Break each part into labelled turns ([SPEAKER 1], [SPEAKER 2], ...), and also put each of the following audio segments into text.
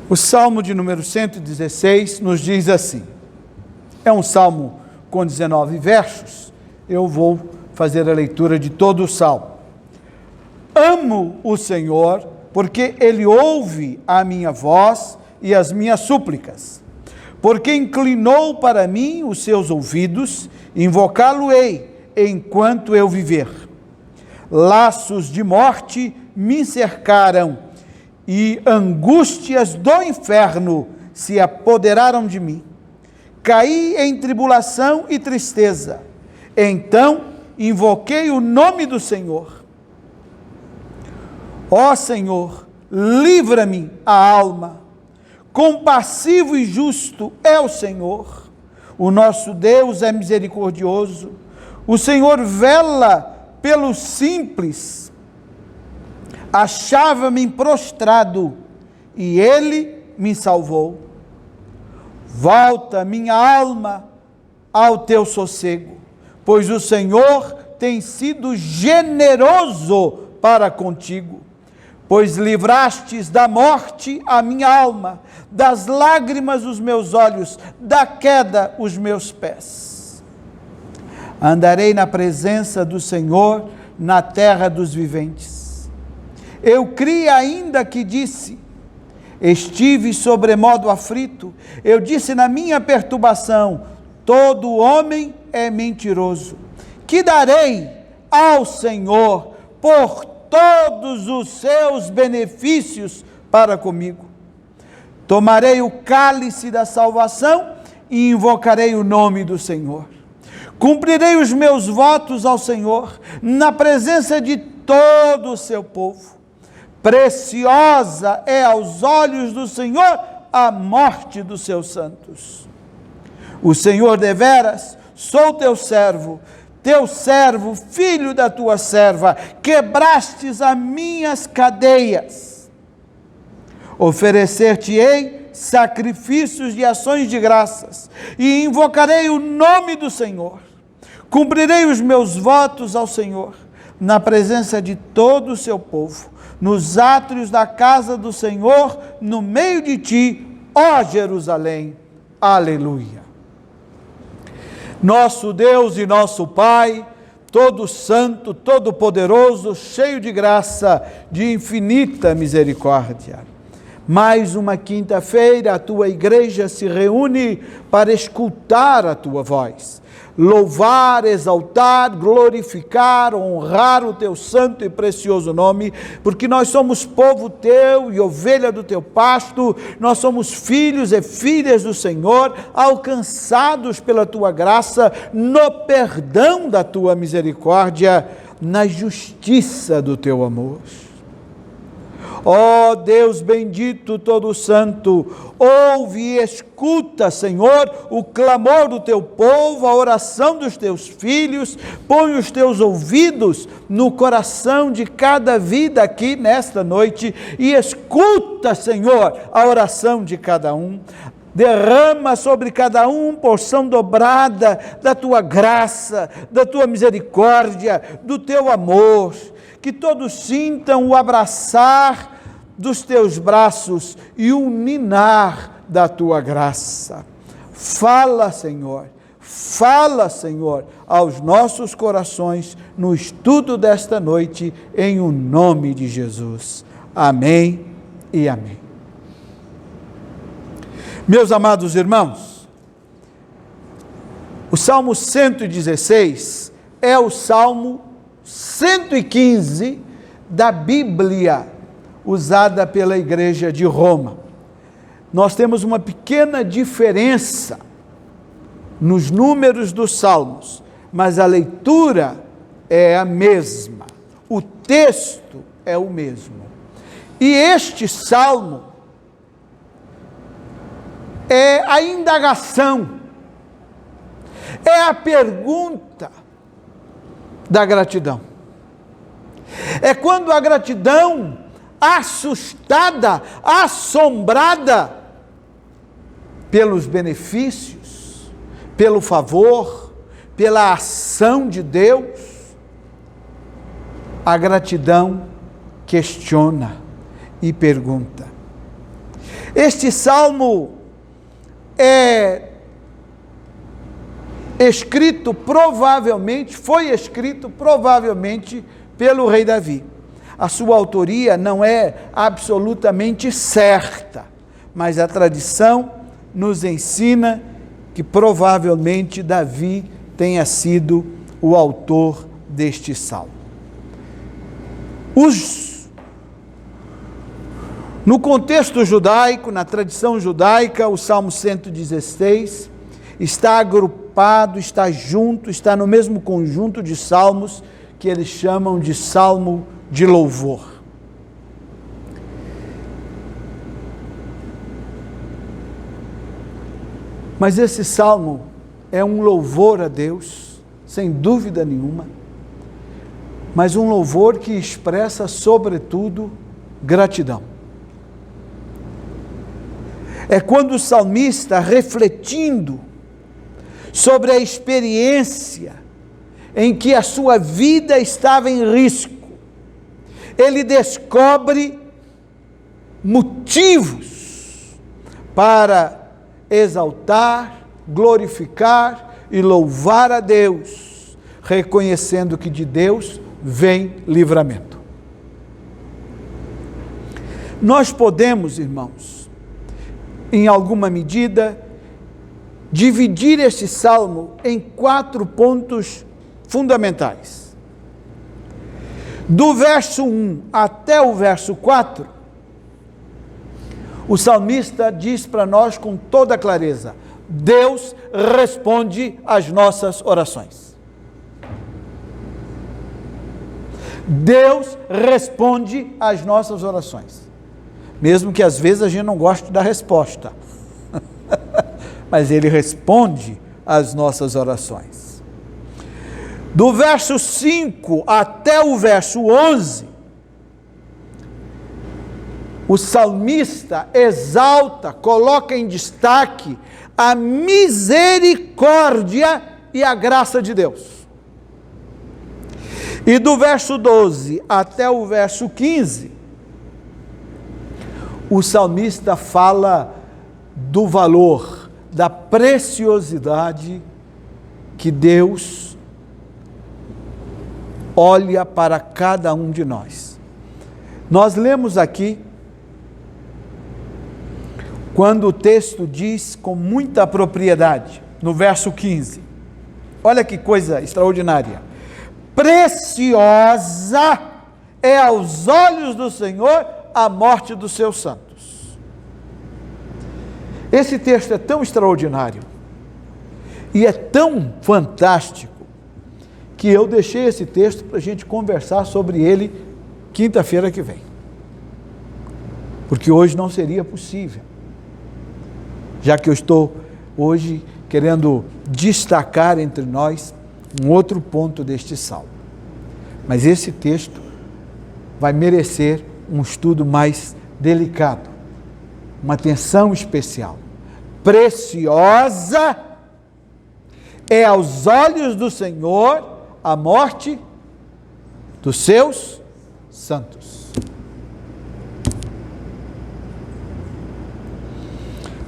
[SPEAKER 1] O Salmo de número 116 nos diz assim, é um salmo com 19 versos, eu vou fazer a leitura de todo o salmo. Amo o Senhor, porque Ele ouve a minha voz e as minhas súplicas, porque inclinou para mim os seus ouvidos, invocá-lo-ei enquanto eu viver. Laços de morte me cercaram, e angústias do inferno se apoderaram de mim. Caí em tribulação e tristeza. Então invoquei o nome do Senhor. Ó Senhor, livra-me a alma. Compassivo e justo é o Senhor. O nosso Deus é misericordioso. O Senhor vela pelos simples. Achava-me prostrado, e Ele me salvou. Volta, minha alma, ao teu sossego, pois o Senhor tem sido generoso para contigo, pois livrastes da morte a minha alma, das lágrimas os meus olhos, da queda os meus pés. Andarei na presença do Senhor, na terra dos viventes. Eu criei ainda que disse, estive sobremodo aflito, eu disse na minha perturbação, todo homem é mentiroso. Que darei ao Senhor por todos os seus benefícios para comigo? Tomarei o cálice da salvação e invocarei o nome do Senhor. Cumprirei os meus votos ao Senhor, na presença de todo o seu povo. Preciosa é aos olhos do Senhor a morte dos seus santos. O Senhor deveras, sou teu servo, filho da tua serva, quebrastes as minhas cadeias. Oferecer-te-ei sacrifícios de ações de graças, e invocarei o nome do Senhor. Cumprirei os meus votos ao Senhor, na presença de todo o seu povo, nos átrios da casa do Senhor, no meio de ti, ó Jerusalém. Aleluia. Nosso Deus e nosso Pai, todo santo, todo poderoso, cheio de graça, de infinita misericórdia. Mais uma quinta-feira a tua igreja se reúne para escutar a tua voz. Louvar, exaltar, glorificar, honrar o teu santo e precioso nome, porque nós somos povo teu e ovelha do teu pasto, nós somos filhos e filhas do Senhor, alcançados pela tua graça, no perdão da tua misericórdia, na justiça do teu amor. Ó Deus bendito, todo santo, ouve e escuta, Senhor, o clamor do teu povo, a oração dos teus filhos, põe os teus ouvidos no coração de cada vida aqui nesta noite e escuta, Senhor, a oração de cada um. Derrama sobre cada um porção dobrada da tua graça, da tua misericórdia, do teu amor, que todos sintam o abraçar dos teus braços e o ninar da tua graça. Fala, Senhor, aos nossos corações no estudo desta noite, em o nome de Jesus. Amém e amém. Meus amados irmãos, o Salmo 116 é o Salmo 115 da Bíblia, usada pela Igreja de Roma. Nós temos uma pequena diferença nos números dos salmos, mas a leitura é a mesma, o texto é o mesmo. E este salmo é a indagação, é a pergunta da gratidão. É quando a gratidão, assustada, assombrada pelos benefícios, pelo favor, pela ação de Deus, a gratidão questiona e pergunta: Este salmo foi escrito provavelmente pelo rei Davi. A sua autoria não é absolutamente certa, mas a tradição nos ensina que provavelmente Davi tenha sido o autor deste salmo. No contexto judaico, na tradição judaica, o Salmo 116 está agrupado, está junto, está no mesmo conjunto de salmos que eles chamam de salmo de louvor. Mas esse salmo é um louvor a Deus, sem dúvida nenhuma, mas um louvor que expressa, sobretudo, gratidão. É quando o salmista, refletindo sobre a experiência em que a sua vida estava em risco, ele descobre motivos para exaltar, glorificar e louvar a Deus, reconhecendo que de Deus vem livramento. Nós podemos, irmãos, em alguma medida, dividir este salmo em 4 pontos fundamentais. Do verso 1 até o verso 4, o salmista diz para nós com toda clareza: Deus responde às nossas orações. Deus responde às nossas orações. Mesmo que às vezes a gente não goste da resposta. Mas Ele responde às nossas orações. Do verso 5 até o verso 11, o salmista exalta, coloca em destaque a misericórdia e a graça de Deus. E do verso 12 até o verso 15, o salmista fala do valor, da preciosidade que Deus olha para cada um de nós. Nós lemos aqui, quando o texto diz com muita propriedade, no verso 15, olha que coisa extraordinária: preciosa é aos olhos do Senhor a morte dos seus santos. Esse texto é tão extraordinário e é tão fantástico que eu deixei esse texto para a gente conversar sobre ele quinta-feira que vem, porque hoje não seria possível, já que eu estou hoje querendo destacar entre nós um outro ponto deste salmo. Mas esse texto vai merecer um estudo mais delicado, uma atenção especial. Preciosa é aos olhos do Senhor a morte dos seus santos.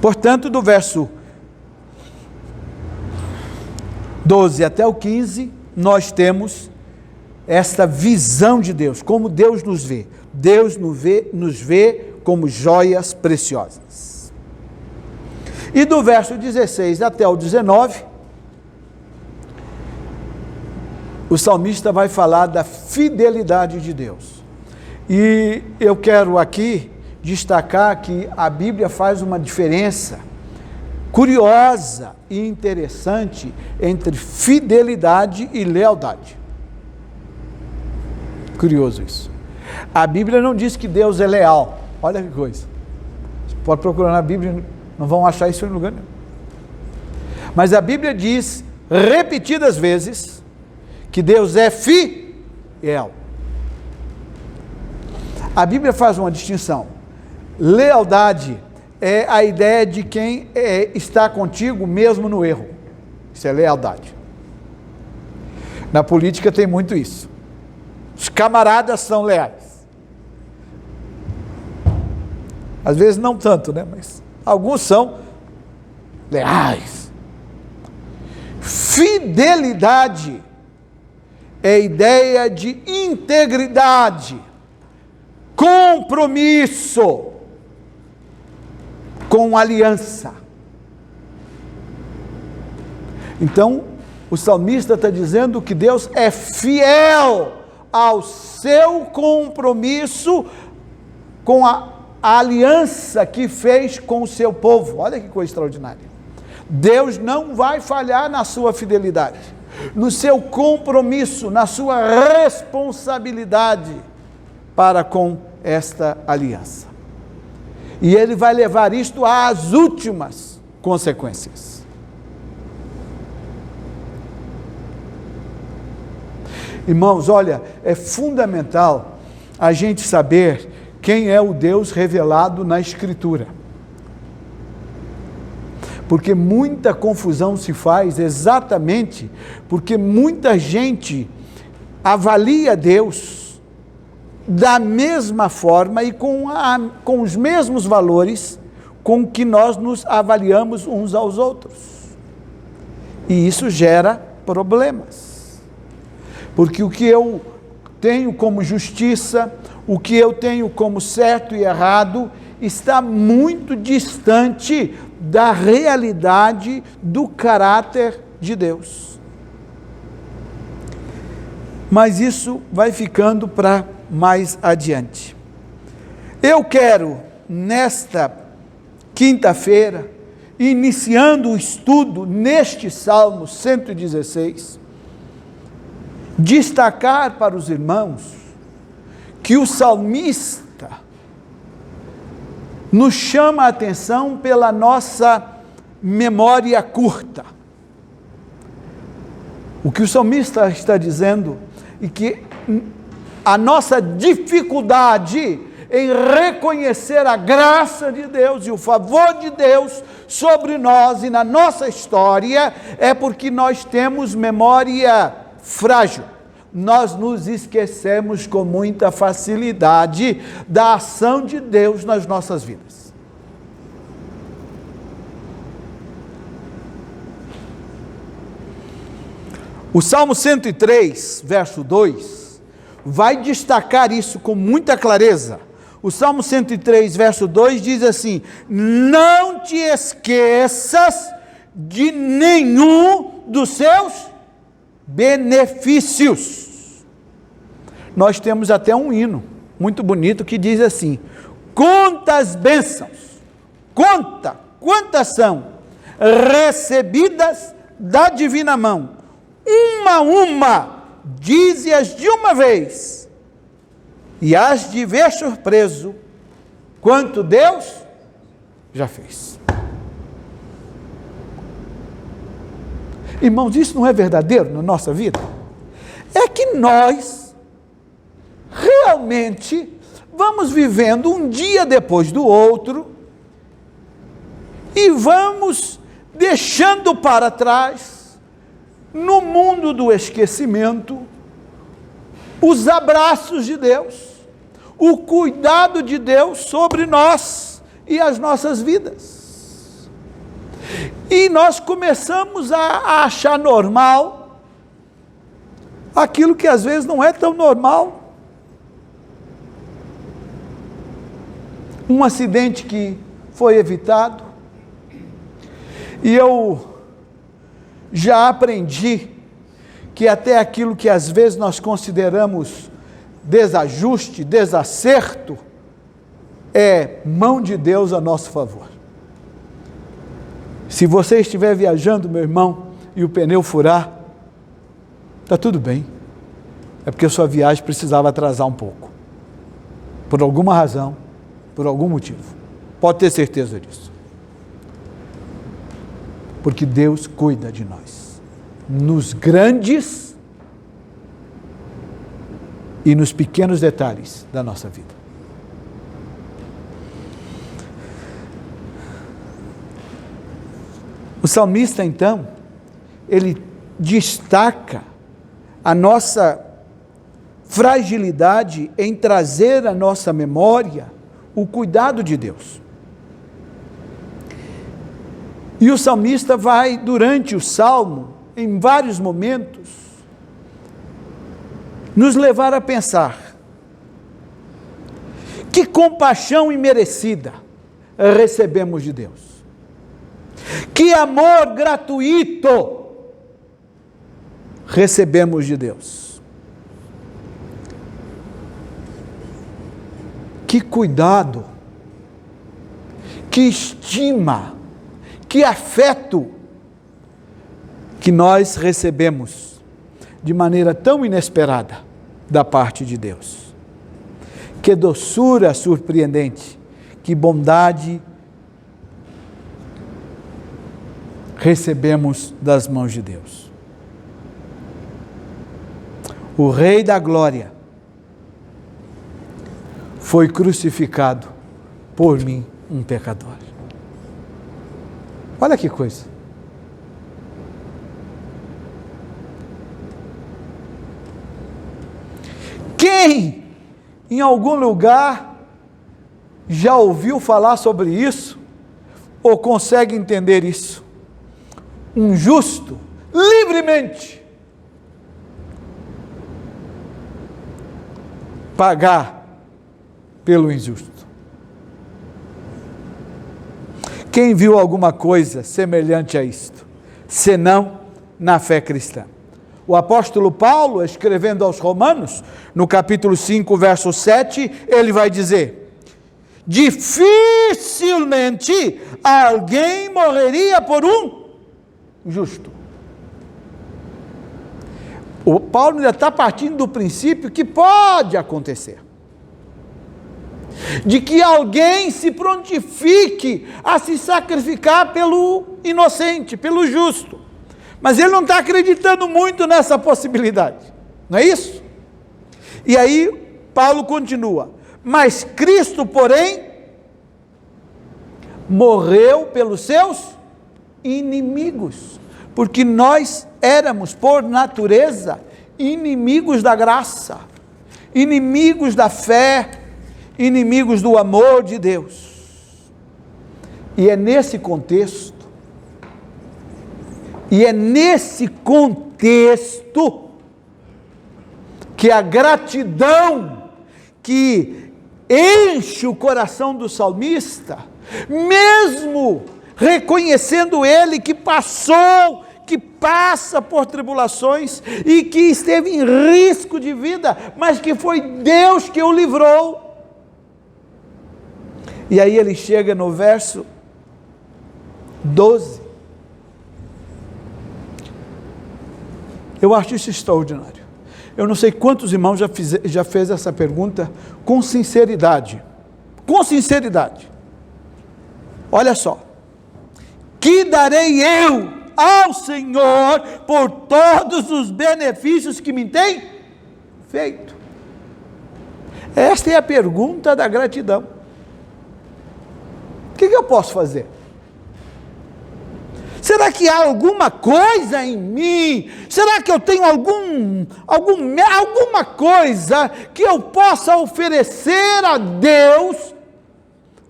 [SPEAKER 1] Portanto, do verso 12 até o 15, nós temos esta visão de Deus, como Deus nos vê. Deus nos vê como joias preciosas. E do verso 16 até o 19, o salmista vai falar da fidelidade de Deus. E eu quero aqui destacar que a Bíblia faz uma diferença curiosa e interessante entre fidelidade e lealdade. Curioso isso. A Bíblia não diz que Deus é leal. Olha que coisa. Você pode procurar na Bíblia, não vão achar isso em lugar nenhum. Mas a Bíblia diz repetidas vezes que Deus é fiel. A Bíblia faz uma distinção. Lealdade é a ideia de quem está contigo mesmo no erro. Isso é lealdade. Na política tem muito isso. Os camaradas são leais. Às vezes não tanto, né? Mas alguns são leais. Fidelidade é a ideia de integridade, compromisso com aliança. Então, o salmista está dizendo que Deus é fiel ao seu compromisso com a aliança que fez com o seu povo. Olha que coisa extraordinária. Deus não vai falhar na sua fidelidade, no seu compromisso, na sua responsabilidade para com esta aliança. E Ele vai levar isto às últimas consequências. Irmãos, olha, é fundamental a gente saber quem é o Deus revelado na Escritura. Porque muita confusão se faz exatamente porque muita gente avalia Deus da mesma forma e com os mesmos valores com que nós nos avaliamos uns aos outros. E isso gera problemas. Porque o que eu tenho como justiça, o que eu tenho como certo e errado, está muito distante da realidade do caráter de Deus. Mas isso vai ficando para mais adiante. Eu quero, nesta quinta-feira, iniciando o estudo neste Salmo 116, destacar para os irmãos que o salmista nos chama a atenção pela nossa memória curta. O que o salmista está dizendo é que a nossa dificuldade em reconhecer a graça de Deus e o favor de Deus sobre nós e na nossa história é porque nós temos memória frágil. Nós nos esquecemos com muita facilidade da ação de Deus nas nossas vidas. O Salmo 103, verso 2, vai destacar isso com muita clareza. O Salmo 103, verso 2 diz assim: não te esqueças de nenhum dos seus benefícios. Nós temos até um hino muito bonito que diz assim: quantas bênçãos, quantas são recebidas da divina mão, uma a uma, dize-as de uma vez, e hás de ver surpreso quanto Deus já fez. Irmãos, isso não é verdadeiro na nossa vida? É que nós realmente vamos vivendo um dia depois do outro e vamos deixando para trás, no mundo do esquecimento, os abraços de Deus, o cuidado de Deus sobre nós e as nossas vidas. E nós começamos a achar normal aquilo que às vezes não é tão normal. Um acidente que foi evitado, e eu já aprendi que até aquilo que às vezes nós consideramos desajuste, desacerto, é mão de Deus a nosso favor. Se você estiver viajando, meu irmão, e o pneu furar, está tudo bem, é porque a sua viagem precisava atrasar um pouco, por alguma razão, por algum motivo, pode ter certeza disso, porque Deus cuida de nós, nos grandes e nos pequenos detalhes da nossa vida. O salmista, então, ele destaca a nossa fragilidade em trazer à nossa memória o cuidado de Deus. E o salmista vai, durante o salmo, em vários momentos, nos levar a pensar: que compaixão imerecida recebemos de Deus, que amor gratuito recebemos de Deus, que cuidado, que estima, que afeto que nós recebemos de maneira tão inesperada da parte de Deus. Que doçura surpreendente, que bondade recebemos das mãos de Deus. O Rei da Glória foi crucificado por mim, um pecador. Olha que coisa. Quem em algum lugar já ouviu falar sobre isso ou consegue entender isso? Um justo, livremente, pagar pelo injusto. Quem viu alguma coisa semelhante a isto, senão na fé cristã? O apóstolo Paulo, escrevendo aos Romanos, no capítulo 5, verso 7, ele vai dizer: dificilmente alguém morreria por um justo. O Paulo ainda está partindo do princípio que pode acontecer, de que alguém se prontifique a se sacrificar pelo inocente, pelo justo. Mas ele não está acreditando muito nessa possibilidade, não é isso? E aí Paulo continua: mas Cristo, porém, morreu pelos seus inimigos, porque nós éramos, por natureza, inimigos da graça, inimigos da fé, inimigos do amor de Deus. E é nesse contexto que a gratidão que enche o coração do salmista, mesmo reconhecendo ele que passou, que passa por tribulações e que esteve em risco de vida, mas que foi Deus que o livrou. E aí ele chega no verso 12. Eu acho isso extraordinário. Eu não sei quantos irmãos já fez essa pergunta com sinceridade. Com sinceridade. Olha só. Que darei eu ao Senhor por todos os benefícios que me tem feito? Esta é a pergunta da gratidão. O que eu posso fazer? Será que há alguma coisa em mim? Será que eu tenho alguma coisa que eu possa oferecer a Deus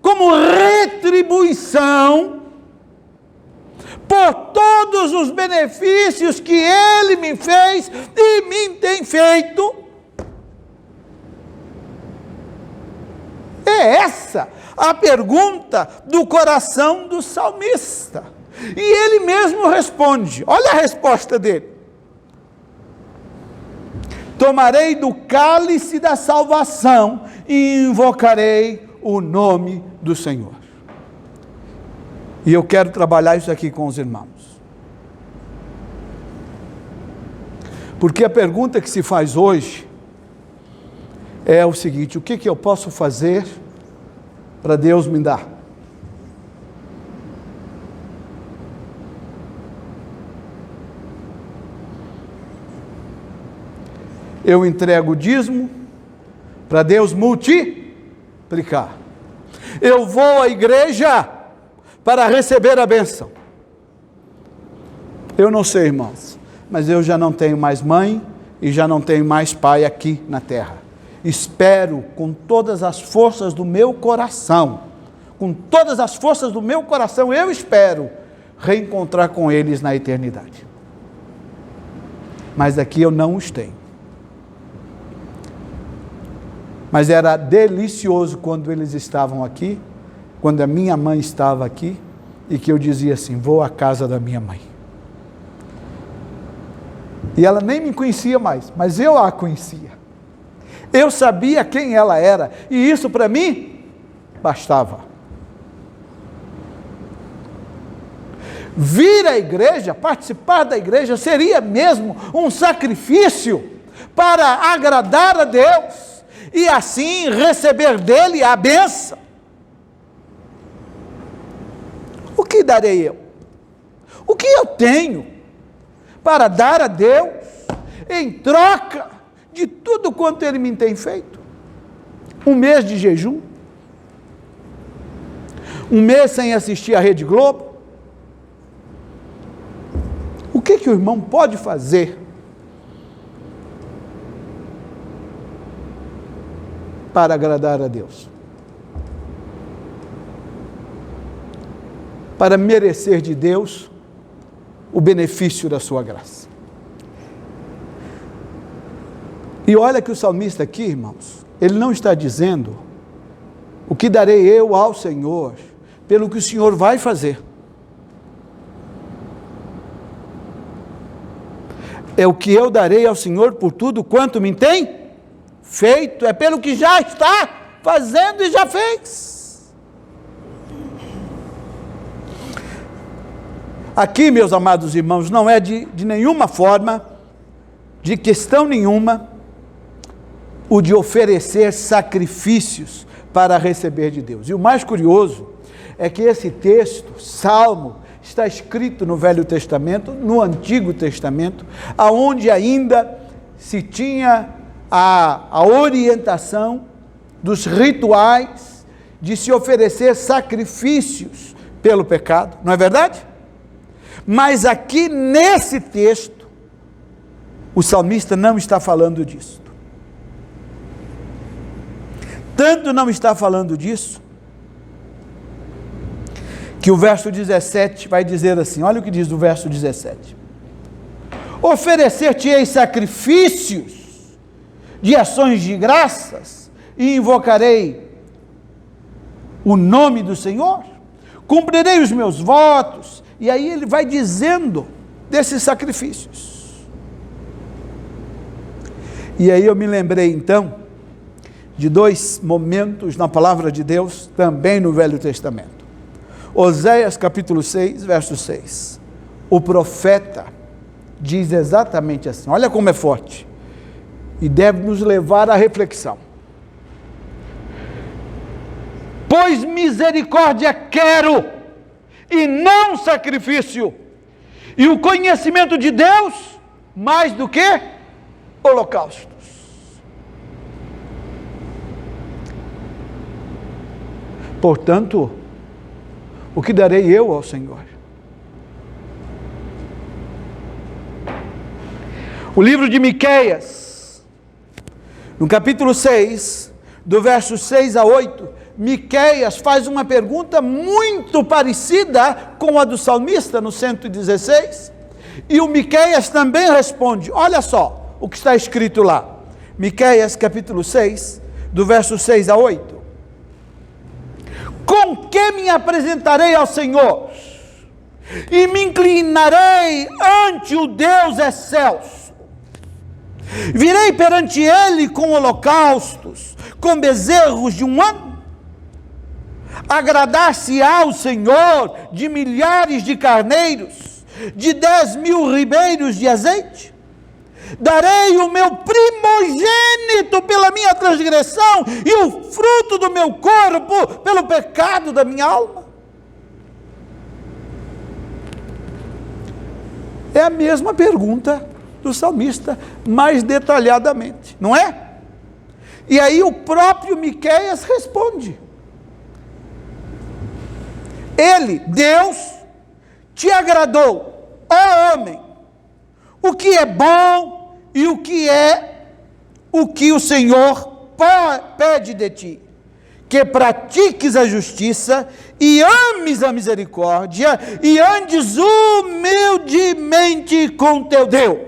[SPEAKER 1] como retribuição por todos os benefícios que Ele me fez e me tem feito? É essa a pergunta do coração do salmista. E ele mesmo responde, olha a resposta dele: tomarei do cálice da salvação e invocarei o nome do Senhor. E eu quero trabalhar isso aqui com os irmãos, porque a pergunta que se faz hoje é o seguinte: o que eu posso fazer para Deus me dar? Eu entrego o dízimo para Deus multiplicar. Eu vou à igreja para receber a bênção. Eu não sei, irmãos, mas eu já não tenho mais mãe e já não tenho mais pai aqui na terra. espero com todas as forças do meu coração, com todas as forças do meu coração, eu espero reencontrar com eles na eternidade. Mas aqui eu não os tenho. Mas era delicioso quando eles estavam aqui, quando a minha mãe estava aqui, e que eu dizia assim: vou à casa da minha mãe. E ela nem me conhecia mais, mas eu a conhecia. Eu sabia quem ela era, e isso para mim bastava. Vir à igreja, participar da igreja, seria mesmo um sacrifício para agradar a Deus, e assim receber dele a bênção. O que darei eu? O que eu tenho para dar a Deus em troca de tudo quanto ele me tem feito? Um mês de jejum? Um mês sem assistir a Rede Globo? O que o irmão pode fazer para agradar a Deus? Para merecer de Deus o benefício da sua graça. E olha que o salmista aqui, irmãos, ele não está dizendo: o que darei eu ao Senhor pelo que o Senhor vai fazer. É o que eu darei ao Senhor por tudo quanto me tem feito, é pelo que já está fazendo e já fez. Aqui, meus amados irmãos, não é de nenhuma forma, de questão nenhuma, o de oferecer sacrifícios para receber de Deus. E o mais curioso é que esse texto, Salmo, está escrito no Velho Testamento, no Antigo Testamento, aonde ainda se tinha a orientação dos rituais de se oferecer sacrifícios pelo pecado, não é verdade? Mas aqui nesse texto, o salmista não está falando disso. Tanto não está falando disso, que o verso 17 vai dizer assim, olha o que diz o verso 17. Oferecer-te-ei sacrifícios de ações de graças e invocarei o nome do Senhor, cumprirei os meus votos. E aí ele vai dizendo desses sacrifícios. E aí eu me lembrei então de dois momentos na palavra de Deus, também no Velho Testamento. Oséias capítulo 6, verso 6. O profeta diz exatamente assim, olha como é forte, e deve nos levar à reflexão. Pois misericórdia quero, e não sacrifício, e o conhecimento de Deus mais do que holocaustos. Portanto, o que darei eu ao Senhor? O livro de Miqueias, no capítulo 6, do verso 6 a 8, Miqueias faz uma pergunta muito parecida com a do salmista no 116, e o Miqueias também responde, olha só o que está escrito lá, Miqueias capítulo 6, do verso 6 a 8. Com que me apresentarei ao Senhor, e me inclinarei ante o Deus excelso? Virei perante Ele com holocaustos, com bezerros de um ano? Agradar-se-á ao Senhor de milhares de carneiros, de 10.000 ribeiros de azeite? Darei o meu primogênito pela minha transgressão, e o fruto do meu corpo pelo pecado da minha alma? É a mesma pergunta do salmista, mais detalhadamente, não é? E aí o próprio Miqueias responde. Ele, Deus, te agradou, ó homem, o que é bom e o que o Senhor pede de ti que pratiques a justiça e ames a misericórdia e andes humildemente com teu Deus.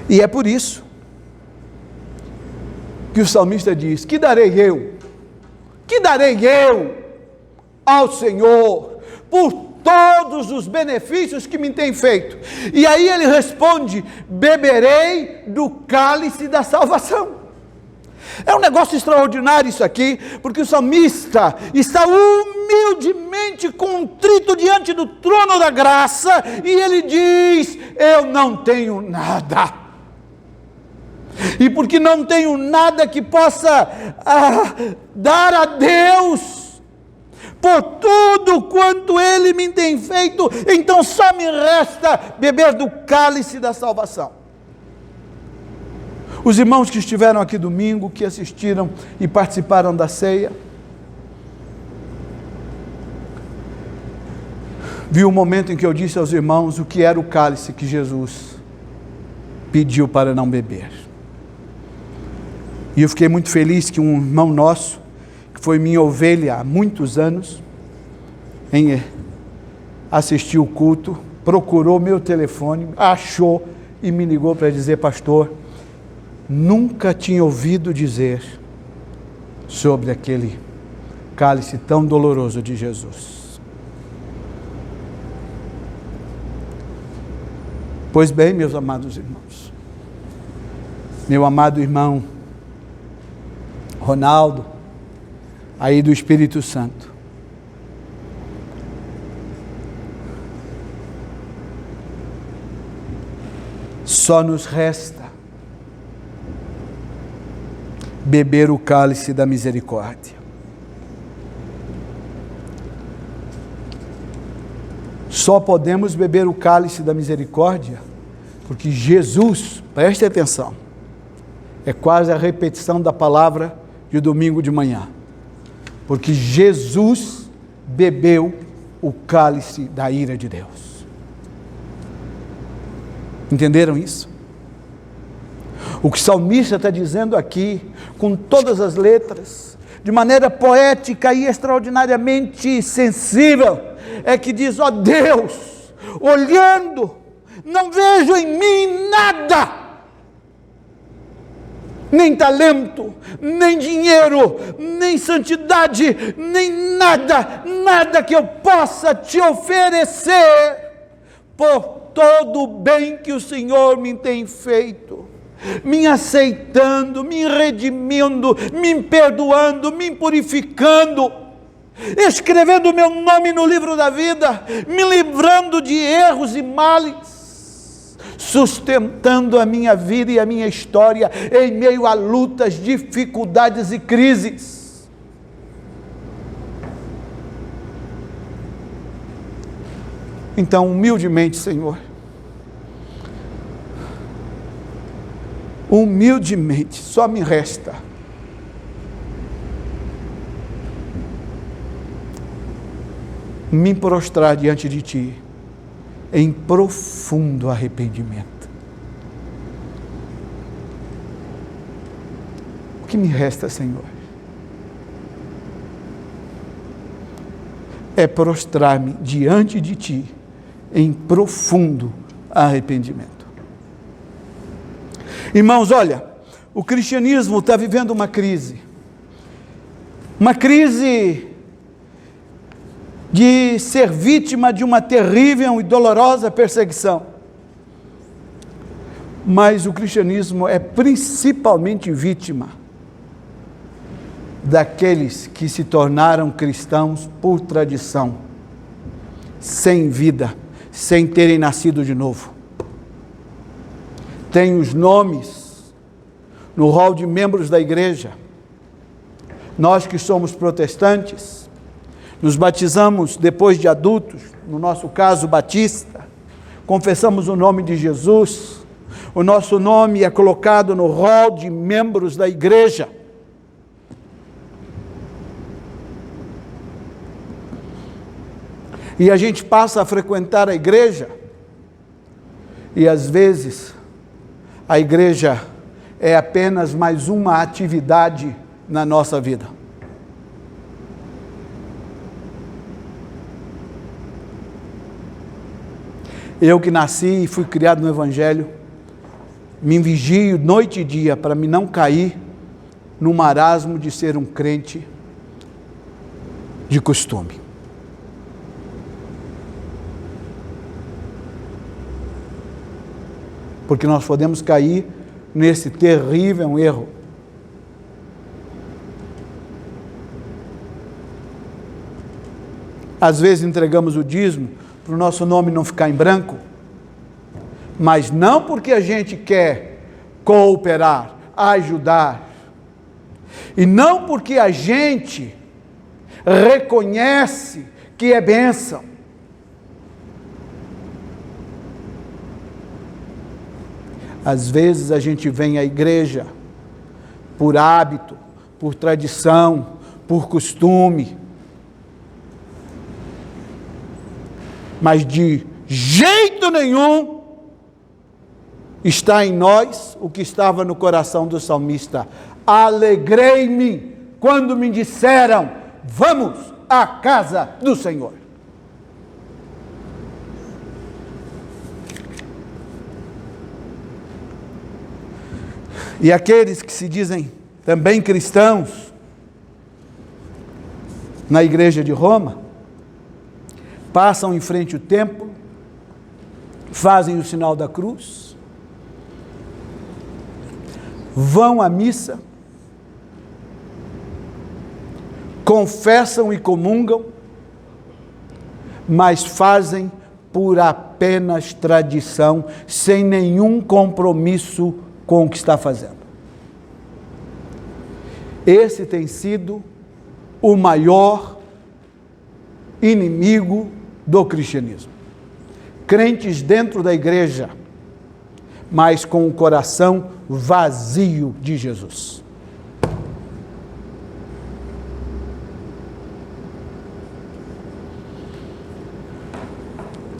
[SPEAKER 1] E é por isso que o salmista diz: que darei eu? Que darei eu ao Senhor por todos os benefícios que me tem feito? E aí ele responde: beberei do cálice da salvação. É um negócio extraordinário isso aqui, porque o salmista está humildemente contrito diante do trono da graça, e ele diz: eu não tenho nada. E porque não tenho nada que possa dar a Deus por tudo quanto Ele me tem feito, então só me resta beber do cálice da salvação. Os irmãos que estiveram aqui domingo, que assistiram e participaram da ceia, viu o momento em que eu disse aos irmãos o que era o cálice que Jesus pediu para não beber. E eu fiquei muito feliz que um irmão nosso, que foi minha ovelha há muitos anos, assistiu o culto, procurou meu telefone, achou e me ligou para dizer: pastor, nunca tinha ouvido dizer sobre aquele cálice tão doloroso de Jesus. Pois bem, meus amados irmãos, meu amado irmão Ronaldo, aí do Espírito Santo, só nos resta beber o cálice da misericórdia. Só podemos beber o cálice da misericórdia porque Jesus, preste atenção, é quase a repetição da palavra de domingo de manhã, porque Jesus bebeu o cálice da ira de Deus. Entenderam isso? O que o salmista está dizendo aqui, com todas as letras, de maneira poética e extraordinariamente sensível, é que diz: ó Deus, olhando, não vejo em mim nada, nem talento, nem dinheiro, nem santidade, nem nada que eu possa te oferecer por todo o bem que o Senhor me tem feito, me aceitando, me redimindo, me perdoando, me purificando, escrevendo o meu nome no livro da vida, me livrando de erros e males, sustentando a minha vida e a minha história em meio a lutas, dificuldades e crises. Então, humildemente, Senhor, humildemente, só me resta me prostrar diante de Ti em profundo arrependimento. O que me resta, Senhor, é prostrar-me diante de Ti em profundo arrependimento. Irmãos, olha, o cristianismo está vivendo uma crise de ser vítima de uma terrível e dolorosa perseguição. Mas o cristianismo é principalmente vítima daqueles que se tornaram cristãos por tradição, sem vida, sem terem nascido de novo. Tem os nomes no rol de membros da igreja. Nós que somos protestantes, nos batizamos depois de adultos, no nosso caso batista, confessamos o nome de Jesus, o nosso nome é colocado no rol de membros da igreja. E a gente passa a frequentar a igreja, E às vezes, a igreja é apenas mais uma atividade na nossa vida. Eu que nasci e fui criado no Evangelho, me vigio noite e dia para me não cair no marasmo de ser um crente de costume. Porque nós podemos cair nesse terrível erro. Às vezes entregamos o dízimo para o nosso nome não ficar em branco, mas não porque a gente quer cooperar, ajudar, e não porque a gente reconhece que é bênção. Às vezes a gente vem à igreja por hábito, por tradição, por costume, mas de jeito nenhum está em nós o que estava no coração do salmista: alegrei-me quando me disseram, vamos à casa do Senhor. E aqueles que se dizem também cristãos na igreja de Roma, passam em frente ao templo, fazem o sinal da cruz, vão à missa, confessam e comungam, mas fazem por apenas tradição, sem nenhum compromisso com o que está fazendo. Esse tem sido o maior inimigo do cristianismo. Crentes dentro da igreja, mas com o coração vazio de Jesus.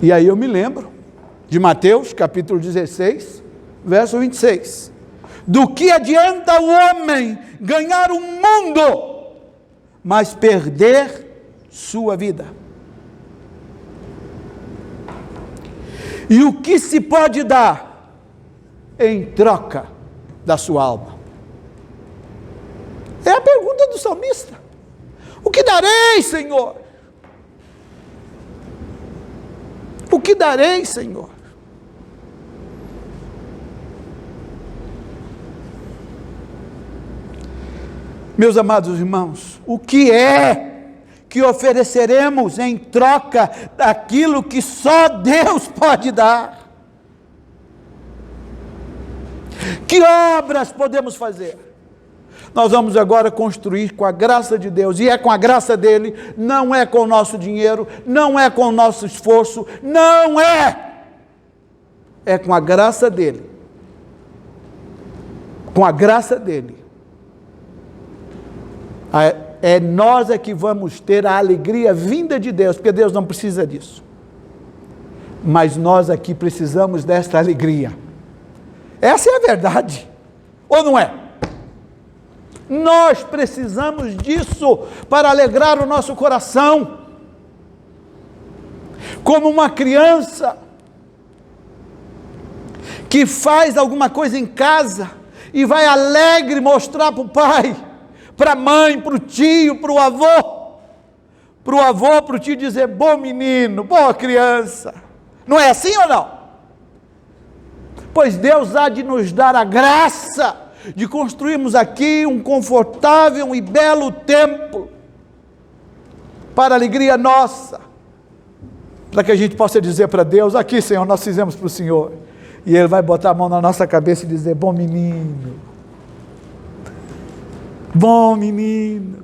[SPEAKER 1] E aí eu me lembro de Mateus, capítulo 16, verso 26. Do que adianta o homem ganhar o mundo, mas perder sua vida? E o que se pode dar em troca da sua alma? É a pergunta do salmista. O que darei, Senhor? O que darei, Senhor? Meus amados irmãos, o que é que ofereceremos em troca daquilo que só Deus pode dar? Que obras podemos fazer? Nós vamos agora construir com a graça de Deus, e é com a graça dele, não é com o nosso dinheiro, não é com o nosso esforço, não é! É com a graça dele. Com a graça dele. É nós é que vamos ter a alegria vinda de Deus, porque Deus não precisa disso. Mas nós aqui precisamos desta alegria. Essa é a verdade, ou não é? Nós precisamos disso para alegrar o nosso coração. Como uma criança que faz alguma coisa em casa e vai alegre mostrar para o pai, para a mãe, para o tio, para o avô, para o tio dizer, bom menino, boa criança. Não é assim ou não? Pois Deus há de nos dar a graça de construirmos aqui um confortável e belo templo, para a alegria nossa, para que a gente possa dizer para Deus, aqui Senhor, nós fizemos para o Senhor, e Ele vai botar a mão na nossa cabeça e dizer, bom menino, bom menino.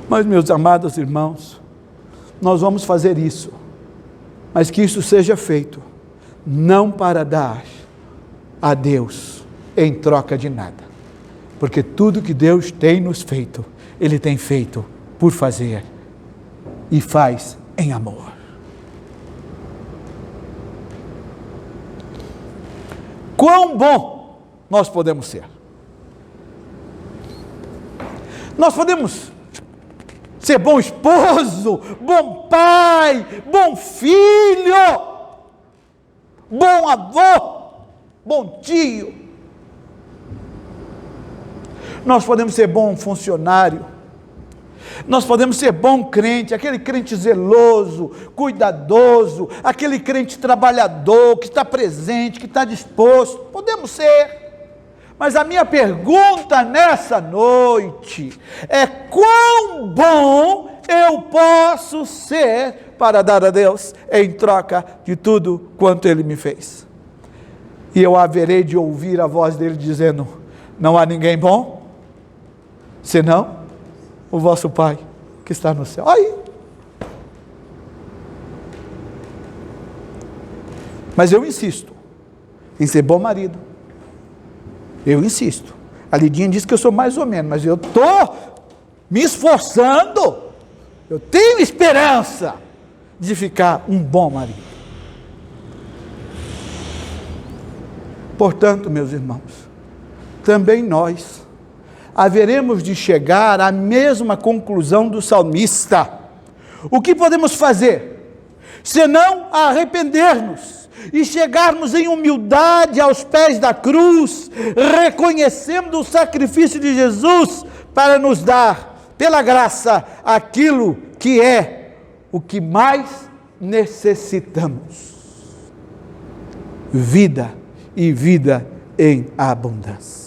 [SPEAKER 1] Mas meus amados irmãos, nós vamos fazer isso, mas que isso seja feito, não para dar a Deus em troca de nada, porque tudo que Deus tem nos feito, Ele tem feito por fazer, e faz em amor. quão bom nós podemos ser. Nós podemos ser bom esposo, bom pai, bom filho, bom avô, bom tio. Nós podemos ser bom funcionário. Nós podemos ser bom crente, aquele crente zeloso, cuidadoso, aquele crente trabalhador, que está presente, que está disposto. Podemos ser. Mas a minha pergunta nessa noite é: quão bom eu posso ser para dar a Deus em troca de tudo quanto Ele me fez? E eu haverei de ouvir a voz dele dizendo: não há ninguém bom, senão o vosso Pai que está no céu. Aí. Mas eu insisto em ser bom marido. Eu insisto. A Lidinha disse que eu sou mais ou menos, mas eu estou me esforçando. Eu tenho esperança de ficar um bom marido. Portanto, meus irmãos, também nós haveremos de chegar à mesma conclusão do salmista. O que podemos fazer, senão arrepender-nos e chegarmos em humildade aos pés da cruz, reconhecendo o sacrifício de Jesus para nos dar, pela graça, aquilo que é o que mais necessitamos: vida, e vida em abundância.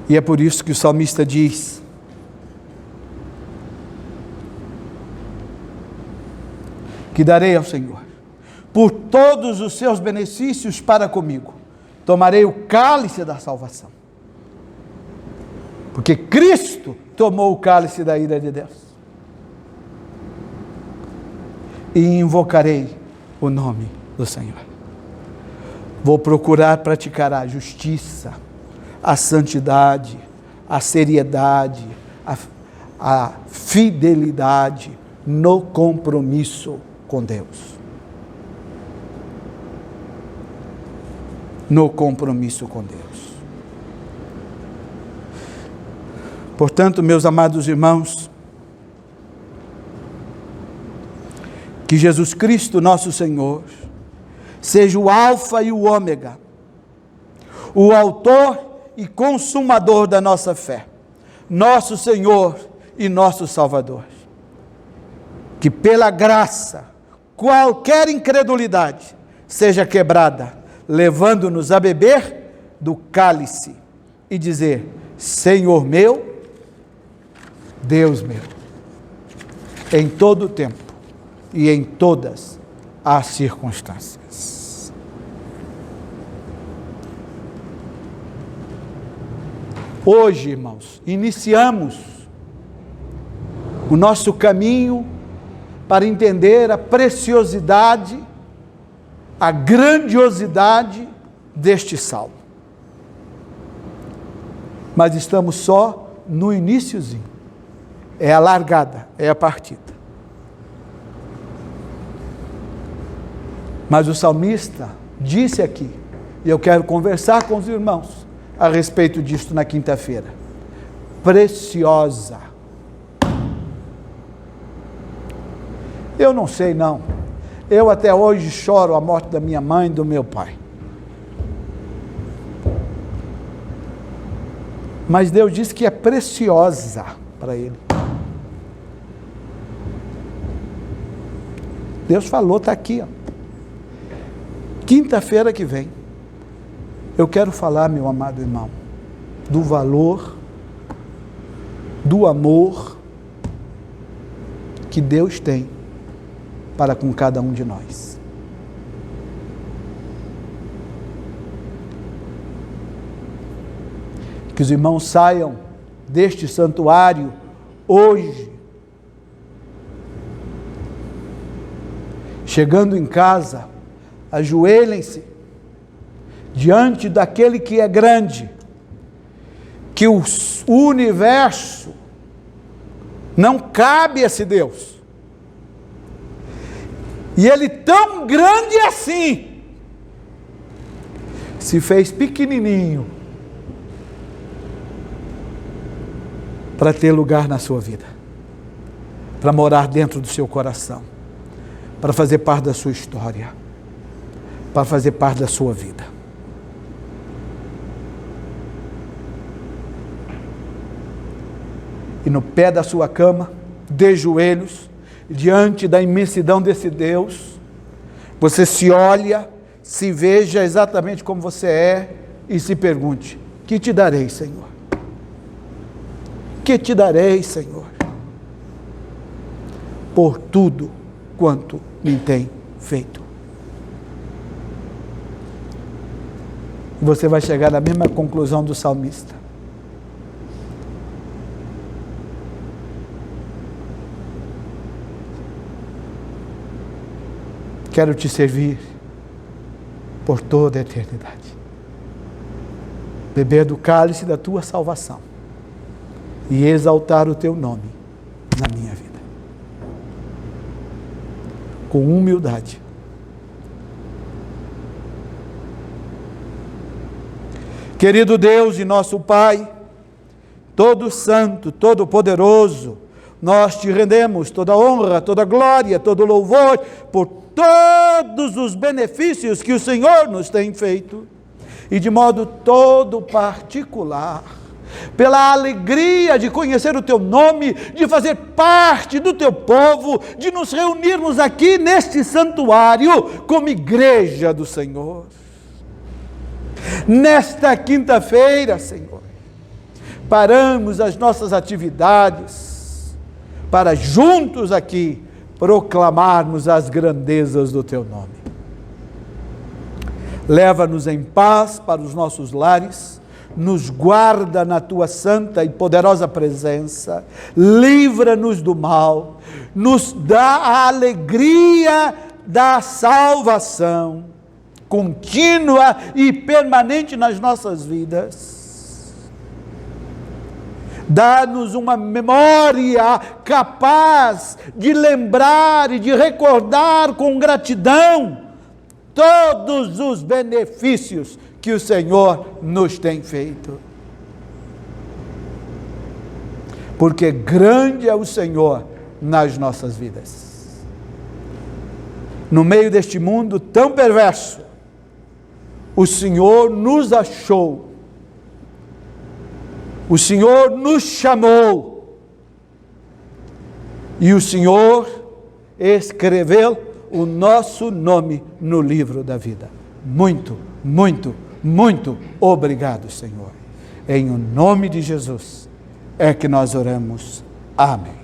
[SPEAKER 1] E é por isso que o salmista diz: que darei ao Senhor por todos os seus benefícios para comigo, tomarei o cálice da salvação. Porque Cristo tomou o cálice da ira de Deus. E invocarei o nome do Senhor. Vou procurar praticar a justiça, a santidade, a seriedade, a fidelidade no compromisso com Deus. No compromisso com Deus. Portanto, meus amados irmãos, que Jesus Cristo, nosso Senhor, seja o alfa e o ômega, o autor e consumador da nossa fé, nosso Senhor e nosso Salvador. Que pela graça, qualquer incredulidade seja quebrada, levando-nos a beber do cálice e dizer: Senhor meu, Deus meu, em todo o tempo e em todas as circunstâncias. Hoje, irmãos, iniciamos o nosso caminho para entender a preciosidade, a grandiosidade deste salmo. Mas estamos só no iniciozinho. É a largada, é a partida. Mas o salmista disse aqui, e eu quero conversar com os irmãos a respeito disto na quinta-feira: preciosa. Eu não sei não, eu até hoje choro a morte da minha mãe e do meu pai. Mas Deus disse que é preciosa para Ele. Deus falou, está aqui, ó. Quinta-feira que vem, eu quero falar, meu amado irmão, do valor, do amor que Deus tem para com cada um de nós. Que os irmãos saiam deste santuário hoje, chegando em casa, ajoelhem-se diante daquele que é grande, que o universo Não cabe esse Deus. E ele, tão grande assim, se fez pequenininho para ter lugar na sua vida, para morar dentro do seu coração, para fazer parte da sua história, para fazer parte da sua vida. E no pé da sua cama, de joelhos, diante da imensidão desse Deus, você se olha, se veja exatamente como você é e se pergunte: que te darei, Senhor? Que te darei, Senhor? Por tudo quanto me tem feito. Você vai chegar à mesma conclusão do salmista. Quero te servir por toda a eternidade. Beber do cálice da tua salvação e exaltar o teu nome na minha vida. Com humildade. Querido Deus e nosso Pai, todo santo, todo poderoso, nós te rendemos toda honra, toda glória, todo louvor por todos os benefícios que o Senhor nos tem feito, e de modo todo particular, pela alegria de conhecer o teu nome, de fazer parte do teu povo, de nos reunirmos aqui neste santuário como igreja do Senhor. Nesta quinta-feira, Senhor, paramos as nossas atividades para juntos aqui proclamarmos as grandezas do teu nome. Leva-nos em paz para os nossos lares, nos guarda na tua santa e poderosa presença, livra-nos do mal, nos dá a alegria da salvação, contínua e permanente nas nossas vidas. Dá-nos uma memória capaz de lembrar e de recordar com gratidão todos os benefícios que o Senhor nos tem feito. Porque grande é o Senhor nas nossas vidas. No meio deste mundo tão perverso, o Senhor nos achou. O Senhor nos chamou e o Senhor escreveu o nosso nome no livro da vida. Muito, muito, muito obrigado, Senhor. Em o nome de Jesus é que nós oramos. Amém.